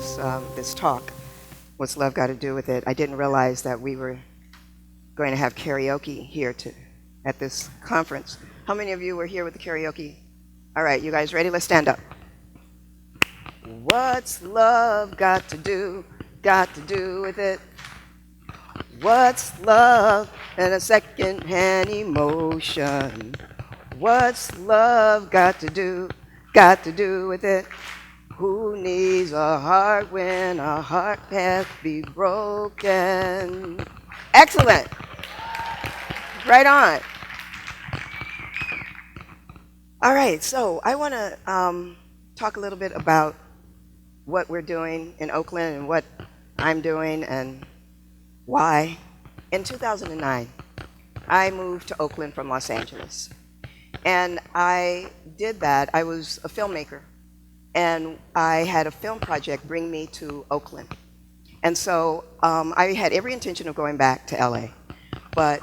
this talk, What's Love Got to Do with It, I didn't realize that we were going to have karaoke here at this conference. How many of you were here with the karaoke? All right, you guys ready? Let's stand up. What's love got to do with it? What's love and a second-hand emotion? What's love got to do with it? Who needs a heart when a heart can't be broken? Excellent. Right on. All right, so I want to talk a little bit about what we're doing in Oakland and what I'm doing and why. In 2009, I moved to Oakland from Los Angeles. And I did that. I was a filmmaker. And I had a film project bring me to Oakland. And so I had every intention of going back to LA. But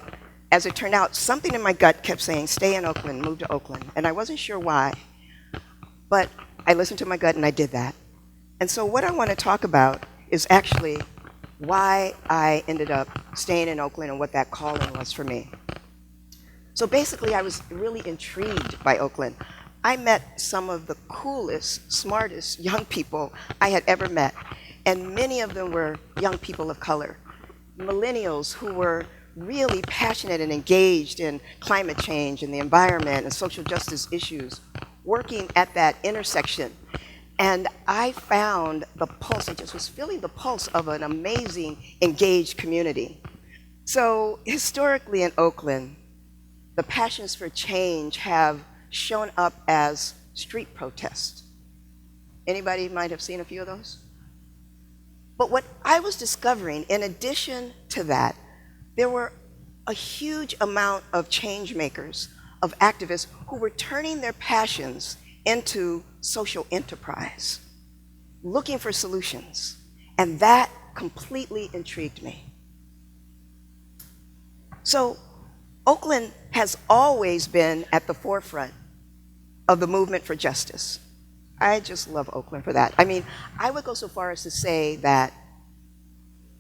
as it turned out, something in my gut kept saying, stay in Oakland, move to Oakland. And I wasn't sure why. But I listened to my gut and I did that. And so what I want to talk about is actually why I ended up staying in Oakland and what that calling was for me. So basically, I was really intrigued by Oakland. I met some of the coolest, smartest young people I had ever met. And many of them were young people of color, millennials who were really passionate and engaged in climate change and the environment and social justice issues, working at that intersection. And I found the pulse, I just was feeling the pulse of an amazing, engaged community. So historically in Oakland, the passions for change have shown up as street protests. Anybody might have seen a few of those? But what I was discovering, in addition to that, there were a huge amount of change makers, of activists who were turning their passions into social enterprise, looking for solutions. And that completely intrigued me. So Oakland has always been at the forefront of the movement for justice. I just love Oakland for that. I mean, I would go so far as to say that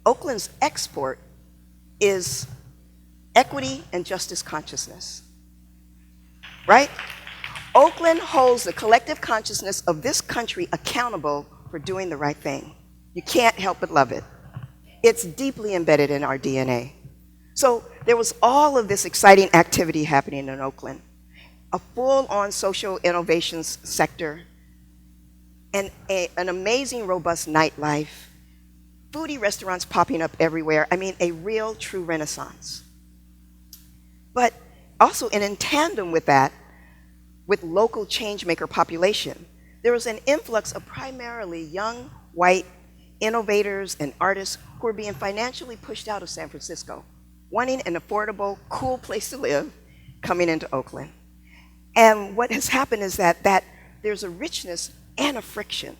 Oakland's export is equity and justice consciousness, right? Oakland holds the collective consciousness of this country accountable for doing the right thing. You can't help but love it. It's deeply embedded in our DNA. So there was all of this exciting activity happening in Oakland, a full-on social innovations sector, and an amazing, robust nightlife, foodie restaurants popping up everywhere. I mean, a real, true renaissance. But also, in tandem with that, with local changemaker population, there was an influx of primarily young, white innovators and artists who were being financially pushed out of San Francisco, wanting an affordable, cool place to live, coming into Oakland. And what has happened is that there's a richness and a friction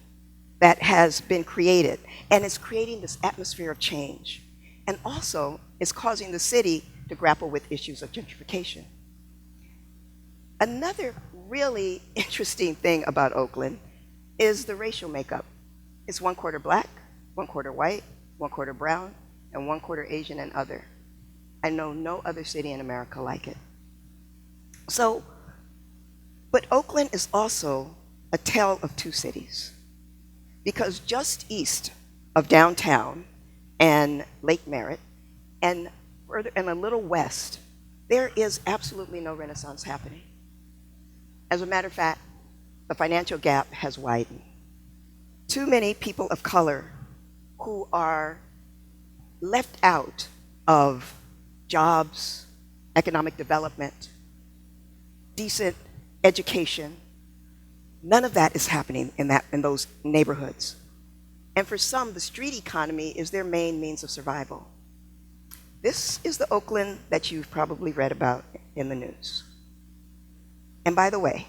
that has been created, and it's creating this atmosphere of change. And also, it's causing the city to grapple with issues of gentrification. Another really interesting thing about Oakland is the racial makeup. It's 1/4 black, 1/4 white, 1/4 brown, and 1/4 Asian and other. I know no other city in America like it. So, but Oakland is also a tale of two cities, because just east of downtown and Lake Merritt, and further and a little west, there is absolutely no renaissance happening. As a matter of fact, the financial gap has widened. Too many people of color who are left out of jobs, economic development, decent education, none of that is happening in those neighborhoods. And for some, the street economy is their main means of survival. This is the Oakland that you've probably read about in the news. And by the way,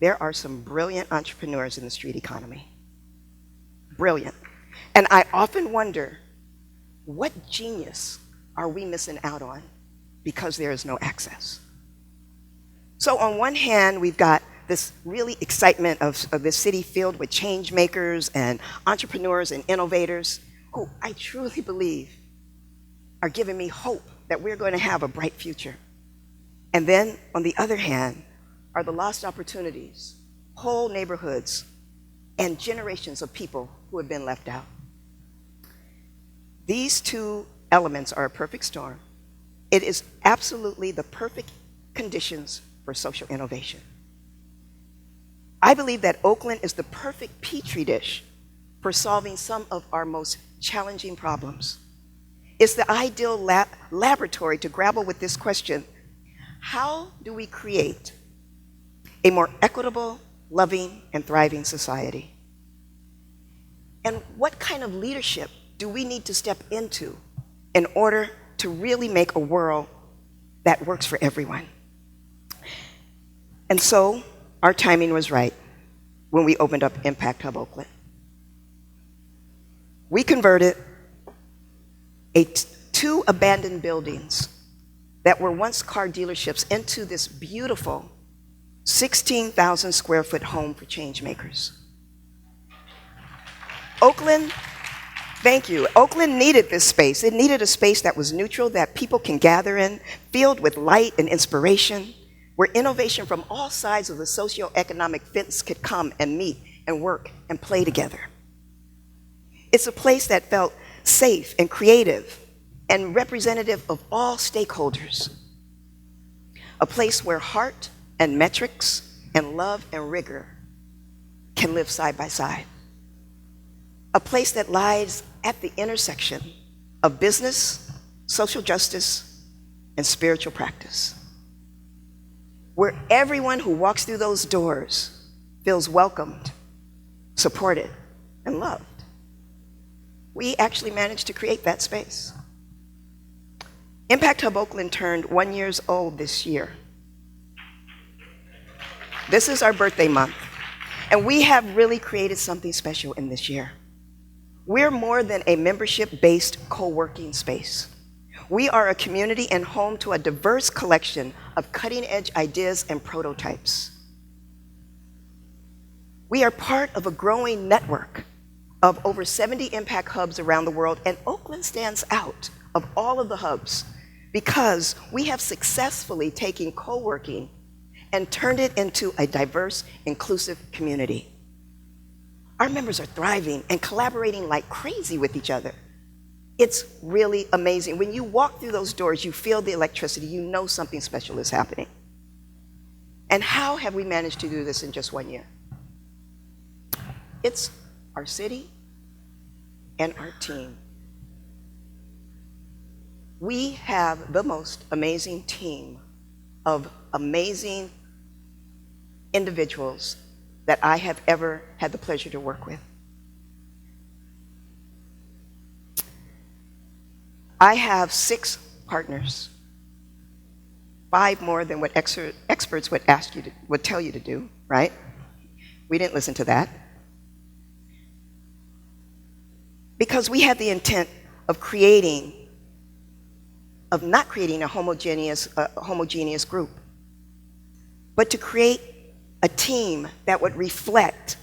there are some brilliant entrepreneurs in the street economy. Brilliant. And I often wonder, what genius are we missing out on because there is no access? So on one hand, we've got the this really excitement of this city filled with change makers and entrepreneurs and innovators who I truly believe are giving me hope that we're going to have a bright future. And then, on the other hand, are the lost opportunities, whole neighborhoods, and generations of people who have been left out. These two elements are a perfect storm. It is absolutely the perfect conditions for social innovation. I believe that Oakland is the perfect petri dish for solving some of our most challenging problems. It's the ideal laboratory to grapple with this question: how do we create a more equitable, loving, and thriving society? And what kind of leadership do we need to step into in order to really make a world that works for everyone? And so, our timing was right when we opened up Impact Hub Oakland. We converted two abandoned buildings that were once car dealerships into this beautiful 16,000 square foot home for change makers. Oakland, thank you. Oakland needed this space. It needed a space that was neutral, that people can gather in, filled with light and inspiration, where innovation from all sides of the socioeconomic fence could come and meet and work and play together. It's a place that felt safe and creative and representative of all stakeholders. A place where heart and metrics and love and rigor can live side by side. A place that lies at the intersection of business, social justice, and spiritual practice. Where everyone who walks through those doors feels welcomed, supported, and loved. We actually managed to create that space. Impact Hub Oakland turned 1 year old this year. This is our birthday month, and we have really created something special in this year. We're more than a membership-based co-working space. We are a community and home to a diverse collection of cutting-edge ideas and prototypes. We are part of a growing network of over 70 impact hubs around the world, and Oakland stands out of all of the hubs because we have successfully taken co-working and turned it into a diverse, inclusive community. Our members are thriving and collaborating like crazy with each other. It's really amazing. When you walk through those doors, you feel the electricity, you know something special is happening. And how have we managed to do this in just 1 year? It's our city and our team. We have the most amazing team of amazing individuals that I have ever had the pleasure to work with. I have 6 partners, 5 more than what experts would tell you to do, right? We didn't listen to that. Because we had the intent of not creating a homogeneous group, but to create a team that would reflect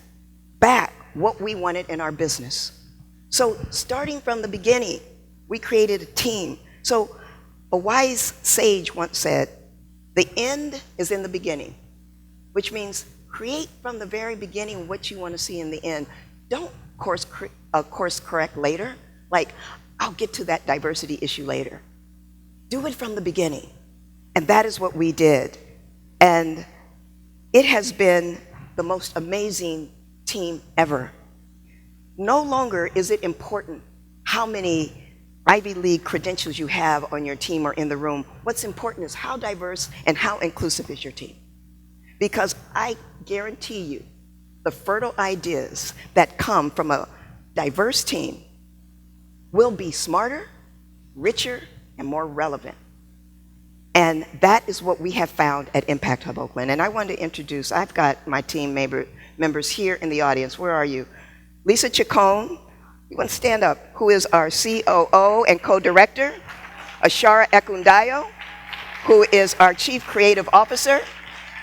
back what we wanted in our business. So starting from the beginning, we created a team. So a wise sage once said, the end is in the beginning, which means create from the very beginning what you want to see in the end. Don't course correct later, like, I'll get to that diversity issue later. Do it from the beginning. And that is what we did. And it has been the most amazing team ever. No longer is it important how many Ivy League credentials you have on your team or in the room. What's important is how diverse and how inclusive is your team. Because I guarantee you, the fertile ideas that come from a diverse team will be smarter, richer, and more relevant. And that is what we have found at Impact Hub Oakland. And I wanted to introduce, I've got my team members here in the audience. Where are you? Lisa Chacon, you want to stand up, who is our COO and co-director. Ashara Ekundayo, who is our Chief Creative Officer.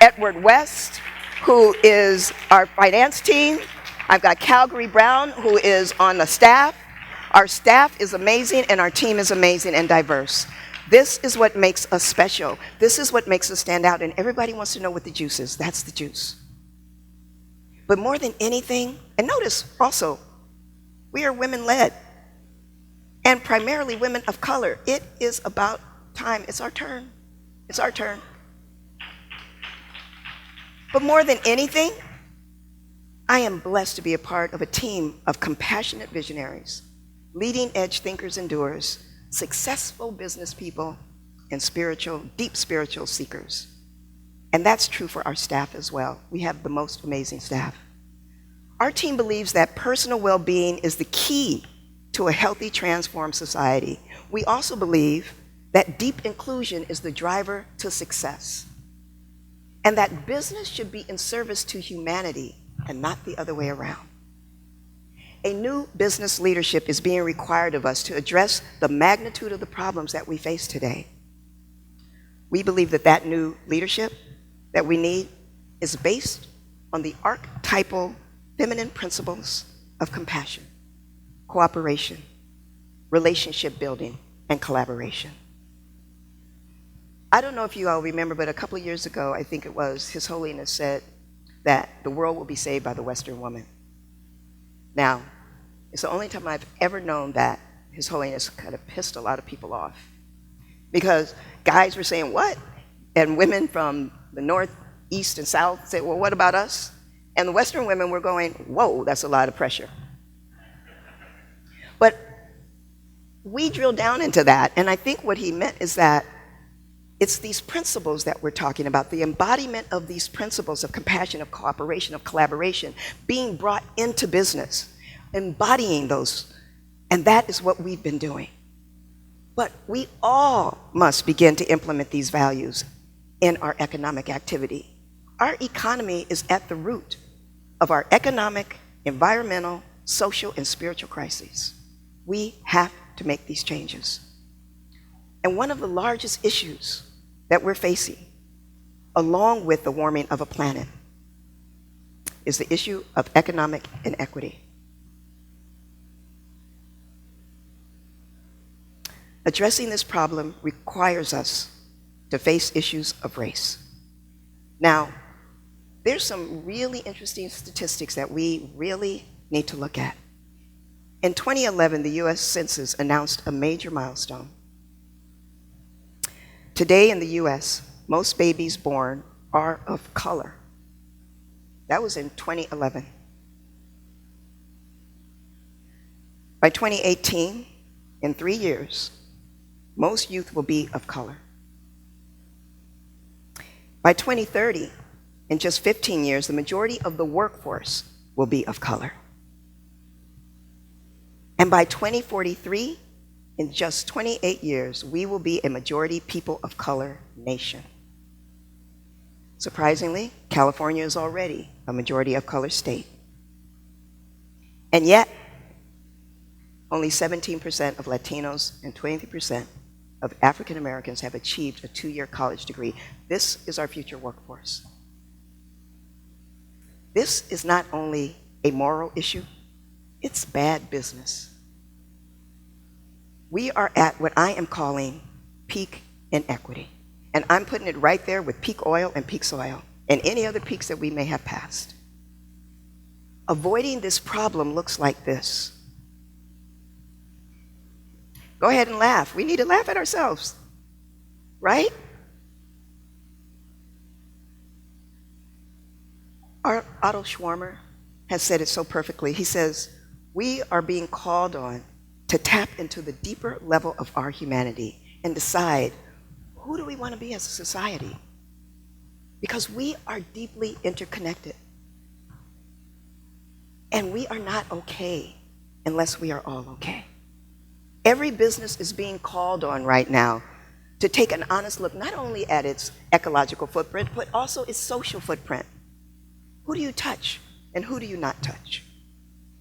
Edward West, who is our finance team. I've got Calgary Brown, who is on the staff. Our staff is amazing, and our team is amazing and diverse. This is what makes us special. This is what makes us stand out, and everybody wants to know what the juice is. That's the juice. But more than anything, and notice also, we are women-led, and primarily women of color. It is about time. It's our turn. It's our turn. But more than anything, I am blessed to be a part of a team of compassionate visionaries, leading-edge thinkers and doers, successful business people, and deep spiritual seekers. And that's true for our staff as well. We have the most amazing staff. Our team believes that personal well-being is the key to a healthy, transformed society. We also believe that deep inclusion is the driver to success, and that business should be in service to humanity and not the other way around. A new business leadership is being required of us to address the magnitude of the problems that we face today. We believe that that new leadership that we need is based on the archetypal feminine principles of compassion, cooperation, relationship building, and collaboration. I don't know if you all remember, but a couple of years ago, I think it was, His Holiness said that the world will be saved by the Western woman. Now, it's the only time I've ever known that His Holiness kind of pissed a lot of people off. Because guys were saying, what? And women from the north, east, and south said, well, what about us? And the Western women were going, whoa, that's a lot of pressure. But we drilled down into that, and I think what he meant is that it's these principles that we're talking about, the embodiment of these principles of compassion, of cooperation, of collaboration, being brought into business, embodying those, and that is what we've been doing. But we all must begin to implement these values in our economic activity. Our economy is at the root of our economic, environmental, social, and spiritual crises. We have to make these changes. And one of the largest issues that we're facing, along with the warming of a planet, is the issue of economic inequity. Addressing this problem requires us to face issues of race. Now, there's some really interesting statistics that we really need to look at. In 2011, the US Census announced a major milestone. Today in the US, most babies born are of color. That was in 2011. By 2018, in 3 years, most youth will be of color. By 2030, in just 15 years, the majority of the workforce will be of color. And by 2043, in just 28 years, we will be a majority people of color nation. Surprisingly, California is already a majority of color state. And yet, only 17% of Latinos and 20% of African Americans have achieved a 2-year college degree. This is our future workforce. This is not only a moral issue, it's bad business. We are at what I am calling peak inequity. And I'm putting it right there with peak oil and peak soil and any other peaks that we may have passed. Avoiding this problem looks like this. Go ahead and laugh. We need to laugh at ourselves, right? Otto Schwarmer has said it so perfectly. He says, we are being called on to tap into the deeper level of our humanity and decide, who do we want to be as a society? Because we are deeply interconnected. And we are not okay unless we are all okay. Every business is being called on right now to take an honest look, not only at its ecological footprint, but also its social footprint. Who do you touch and who do you not touch?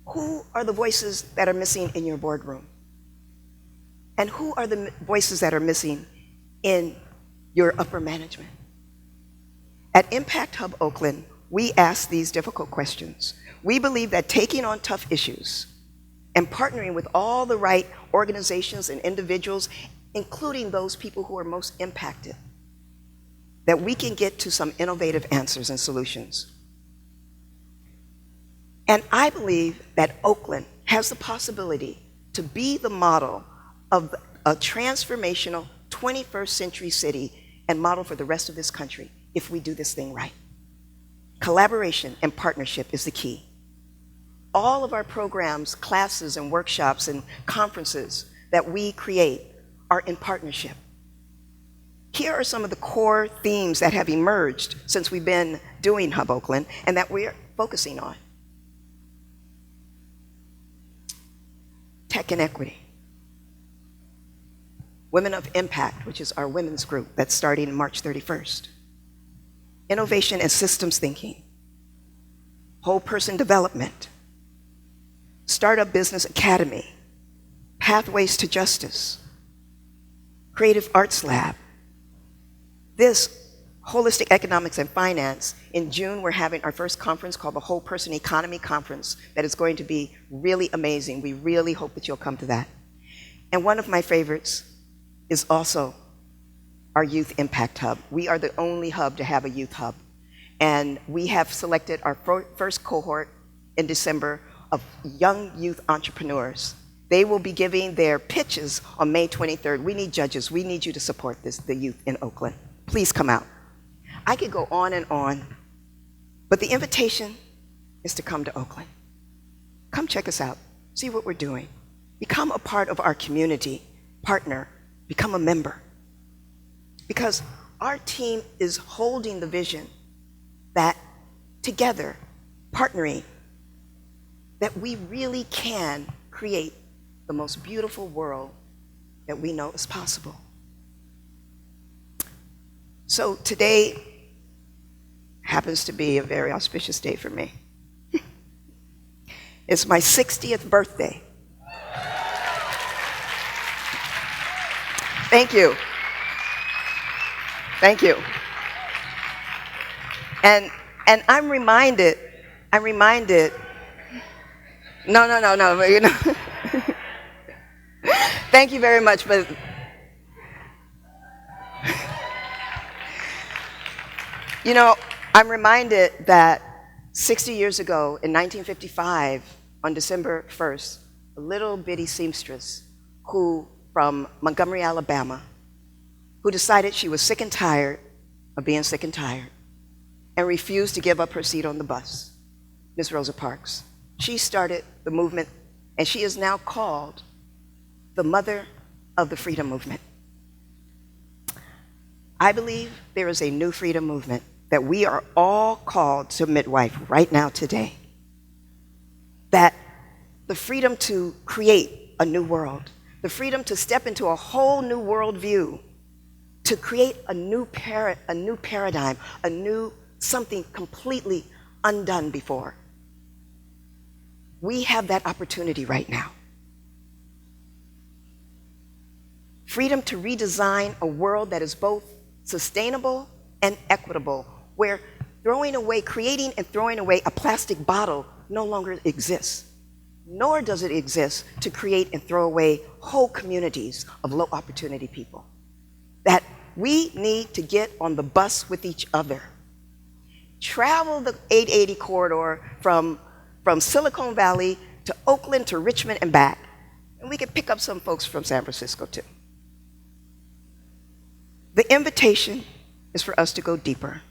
Who are the voices that are missing in your boardroom? And who are the voices that are missing in your upper management? At Impact Hub Oakland, we ask these difficult questions. We believe that taking on tough issues and partnering with all the right organizations and individuals, including those people who are most impacted, that we can get to some innovative answers and solutions. And I believe that Oakland has the possibility to be the model of a transformational 21st century city and model for the rest of this country if we do this thing right. Collaboration and partnership is the key. All of our programs, classes, and workshops and conferences that we create are in partnership. Here are some of the core themes that have emerged since we've been doing Hub Oakland and that we're focusing on. Tech and equity. Women of Impact, which is our women's group that's starting March 31st. Innovation and systems thinking. Whole person development. Startup Business Academy. Pathways to Justice. Creative Arts Lab. This Holistic Economics and Finance, in June we're having our first conference called the Whole Person Economy Conference that is going to be really amazing. We really hope that you'll come to that. And one of my favorites is also our Youth Impact Hub. We are the only hub to have a youth hub. And we have selected our first cohort in December of young youth entrepreneurs. They will be giving their pitches on May 23rd. We need judges. We need you to support the youth in Oakland. Please come out. I could go on and on, but the invitation is to come to Oakland. Come check us out. See what we're doing. Become a part of our community, partner, become a member. Because our team is holding the vision that together, partnering, that we really can create the most beautiful world that we know is possible. So today happens to be a very auspicious day for me. It's my 60th birthday. Thank you. Thank you. And I'm reminded, no, you know. Thank you very much, but you know, I'm reminded that 60 years ago, in 1955, on December 1st, a little bitty seamstress from Montgomery, Alabama, who decided she was sick and tired of being sick and tired and refused to give up her seat on the bus, Miss Rosa Parks. She started the movement, and she is now called the mother of the freedom movement. I believe there is a new freedom movement that we are all called to midwife right now today. That the freedom to create a new world, the freedom to step into a whole new worldview, to create a new paradigm, something completely undone before. We have that opportunity right now. Freedom to redesign a world that is both sustainable and equitable, where creating and throwing away a plastic bottle no longer exists, nor does it exist to create and throw away whole communities of low opportunity people. That we need to get on the bus with each other. Travel the 880 corridor from Silicon Valley to Oakland to Richmond and back. And we can pick up some folks from San Francisco too. The invitation is for us to go deeper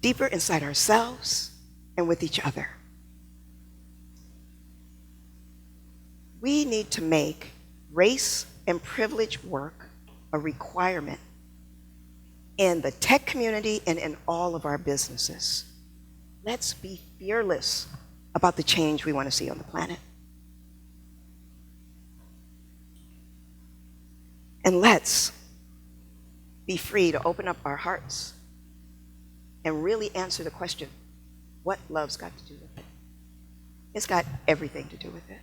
inside ourselves and with each other. We need to make race and privilege work a requirement in the tech community and in all of our businesses. Let's be fearless about the change we want to see on the planet. And let's be free to open up our hearts and really answer the question, what love's got to do with it? It's got everything to do with it.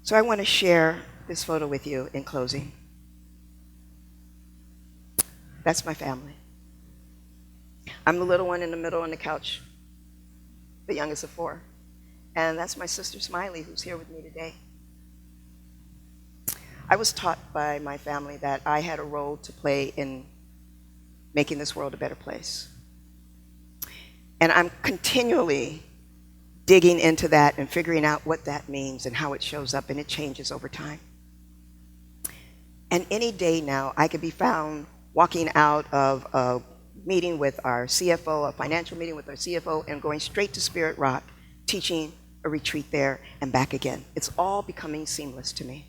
So I want to share this photo with you in closing. That's my family. I'm the little one in the middle on the couch, the youngest of four. And that's my sister Smiley, who's here with me today. I was taught by my family that I had a role to play in making this world a better place. And I'm continually digging into that and figuring out what that means and how it shows up, and it changes over time. And any day now, I could be found walking out of a meeting with our CFO, a financial meeting with our CFO, and going straight to Spirit Rock, teaching a retreat there and back again. It's all becoming seamless to me.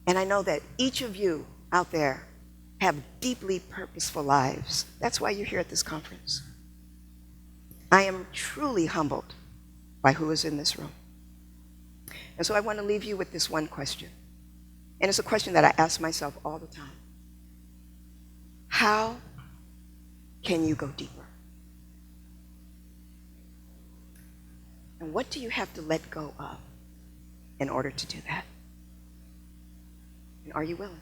And I know that each of you out there have deeply purposeful lives. That's why you're here at this conference. I am truly humbled by who is in this room. And so I want to leave you with this one question. And it's a question that I ask myself all the time. How can you go deeper? And what do you have to let go of in order to do that? And are you willing?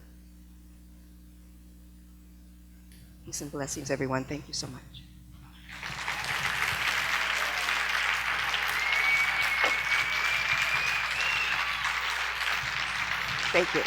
Peace and blessings, everyone. Thank you so much. Thank you.